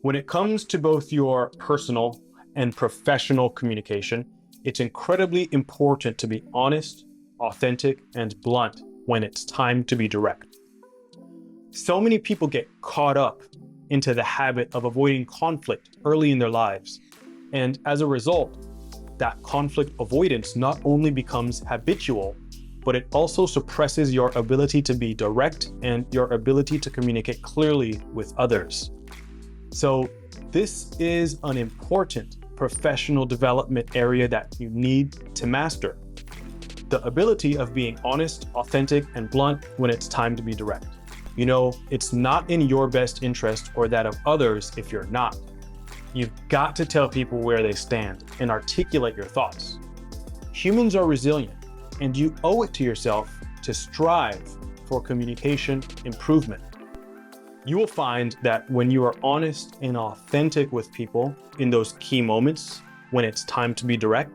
When it comes to both your personal and professional communication, it's incredibly important to be honest, authentic, and blunt when it's time to be direct. So many people get caught up into the habit of avoiding conflict early in their lives. And as a result, that conflict avoidance not only becomes habitual, but it also suppresses your ability to be direct and your ability to communicate clearly with others. So this is an important professional development area that you need to master. The ability of being honest, authentic, and blunt when it's time to be direct. You know, it's not in your best interest or that of others if you're not. You've got to tell people where they stand and articulate your thoughts. Humans are resilient, and you owe it to yourself to strive for communication improvement. You will find that when you are honest and authentic with people in those key moments, when it's time to be direct,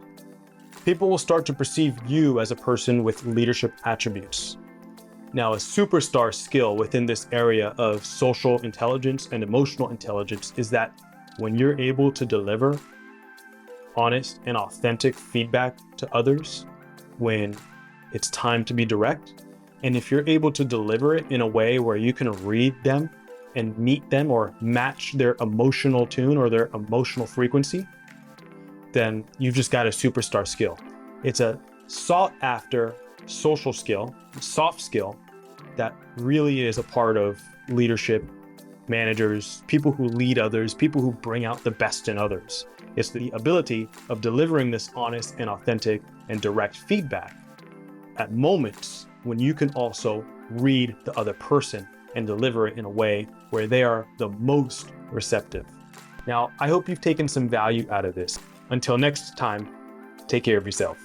people will start to perceive you as a person with leadership attributes. Now, a superstar skill within this area of social intelligence and emotional intelligence is that when you're able to deliver honest and authentic feedback to others when it's time to be direct, and if you're able to deliver it in a way where you can read them and meet them or match their emotional tune or their emotional frequency, then you've just got a superstar skill. It's a sought after social skill, soft skill, that really is a part of leadership, managers, people who lead others, people who bring out the best in others. It's the ability of delivering this honest and authentic and direct feedback at moments when you can also read the other person and deliver it in a way where they are the most receptive. Now, I hope you've taken some value out of this. Until next time, take care of yourself.